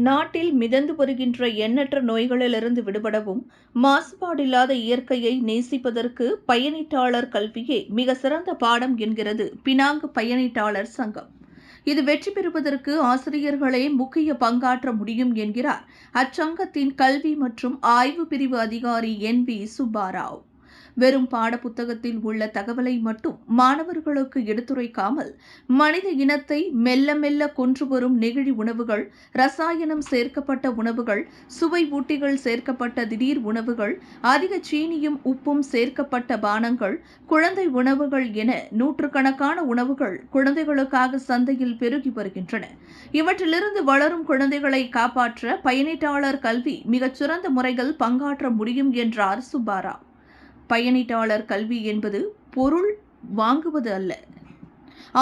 நாட்டில் மிதந்து வருகின்ற எண்ணற்ற நோய்களிலிருந்து விடுபடவும் மாசுபாடில்லாத இயற்கையை நேசிப்பதற்கு பயனீட்டாளர் கல்வியே மிக சிறந்த பாடம் என்கிறது பினாங்கு பயனீட்டாளர் சங்கம். இது வெற்றி பெறுவதற்கு ஆசிரியர்களே முக்கிய பங்காற்ற முடியும் என்கிறார் அச்சங்கத்தின் கல்வி மற்றும் ஆய்வு பிரிவு அதிகாரி NV சுப்பாராவ். வெறும் பாடப்புத்தகத்தில் உள்ள தகவலை மட்டும் மாணவர்களுக்கு எடுத்துரைக்காமல் மனித இனத்தை மெல்ல மெல்ல கொன்று வரும் நெகிழி உணவுகள், ரசாயனம் சேர்க்கப்பட்ட உணவுகள், சுவை ஊட்டிகள் சேர்க்கப்பட்ட திடீர் உணவுகள், அதிக சீனியும் உப்பும் சேர்க்கப்பட்ட பானங்கள், குழந்தை உணவுகள் என நூற்றுக்கணக்கான உணவுகள் குழந்தைகளுக்காக சந்தையில் பெருகி வருகின்றன. இவற்றிலிருந்து வளரும் குழந்தைகளை காப்பாற்ற பயனீட்டாளர் கல்வி மிகச்சிறந்த முறையில் பங்காற்ற முடியும் என்றார் சுப்பாராவ். பயனீட்டாளர் கல்வி என்பது பொருள் வாங்குவது அல்ல.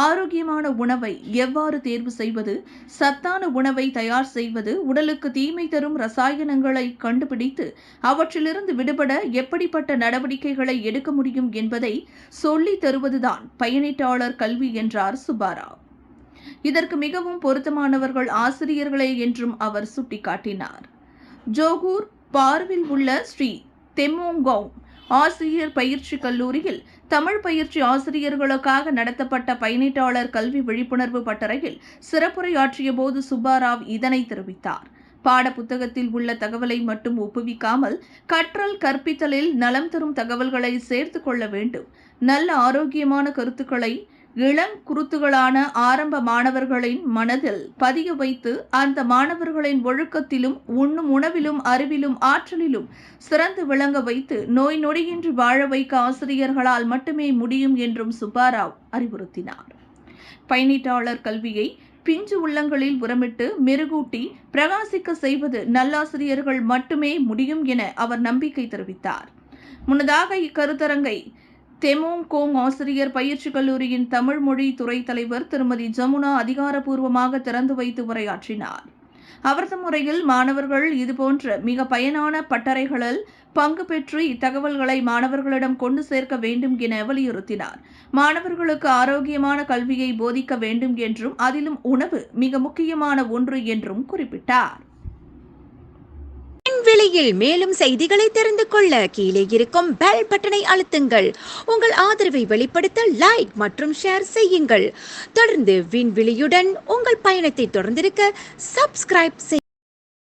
ஆரோக்கியமான உணவை எவ்வாறு தேர்வு செய்வது, சத்தான உணவை தயார் செய்வது, உடலுக்கு தீமை தரும் ரசாயனங்களை கண்டுபிடித்து அவற்றிலிருந்து விடுபட எப்படிப்பட்ட நடவடிக்கைகளை எடுக்க முடியும் என்பதை சொல்லித் தருவதுதான் பயனீட்டாளர் கல்வி என்றார் சுப்பாராவ். இதற்கு மிகவும் பொருத்தமானவர்கள் ஆசிரியர்களே என்றும் அவர் சுட்டிக்காட்டினார். ஜோகூர் பார்வில் உள்ள ஸ்ரீ தெமோங்கோங் ஆசிரியர் பயிற்சி கல்லூரியில் தமிழ் பயிற்சி ஆசிரியர்களுக்காக நடத்தப்பட்ட பயனீட்டாளர் கல்வி விழிப்புணர்வு பட்டறையில் சிறப்புரையாற்றிய போது சுப்பாராவ் இதனை தெரிவித்தார். பாடப்புத்தகத்தில் உள்ள தகவலை மட்டும் ஒப்புவிக்காமல் கற்றல் கற்பித்தலில் நலம் தரும் தகவல்களை சேர்த்துக் கொள்ள வேண்டும். நல்ல ஆரோக்கியமான கருத்துக்களை இளங்குருத்துகளான ஆரம்ப மாணவர்களின் மனதில் பதிய வைத்து அந்த மாணவர்களின் ஒழுக்கத்திலும் உண்ணும் உணவிலும் அறிவிலும் ஆற்றலிலும் சிறந்து விளங்க வைத்து நோய் நொடியின்றி வாழ வைக்க ஆசிரியர்களால் மட்டுமே முடியும் என்றும் சுப்பாராவ் அறிவுறுத்தினார். பயனீட்டாளர் கல்வியை பிஞ்சு உள்ளங்களில் உரமிட்டு மெருகூட்டி பிரகாசிக்க செய்வது நல்லாசிரியர்கள் மட்டுமே முடியும் என அவர் நம்பிக்கை தெரிவித்தார். முன்னதாக இக்கருத்தரங்கை தெமோங்கோங் ஆசிரியர் பயிற்சி கல்லூரியின் தமிழ் மொழி துறை தலைவர் திருமதி ஜமுனா அதிகாரப்பூர்வமாக திறந்து வைத்து உரையாற்றினார். அவரது முறையில் மாணவர்கள் இதுபோன்ற மிக பயனான பட்டறைகளில் பங்கு பெற்று இத்தகவல்களை மாணவர்களிடம் கொண்டு சேர்க்க வேண்டும் என வலியுறுத்தினார். மாணவர்களுக்கு ஆரோக்கியமான கல்வியை போதிக்க வேண்டும் என்றும் அதிலும் உணவு மிக முக்கியமான ஒன்று என்றும் குறிப்பிட்டார். விண்வெளியில் மேலும் செய்திகளை தெரிந்து கொள்ள கீழே இருக்கும் பெல் பட்டனை அழுத்துங்கள். உங்கள் ஆதரவை வெளிப்படுத்த லைக் மற்றும் ஷேர் செய்யுங்கள். தொடர்ந்து விண்வெளியுடன் உங்கள் பயணத்தை தொடர்ந்திருக்க சப்ஸ்கிரைப் செய்யுங்கள்.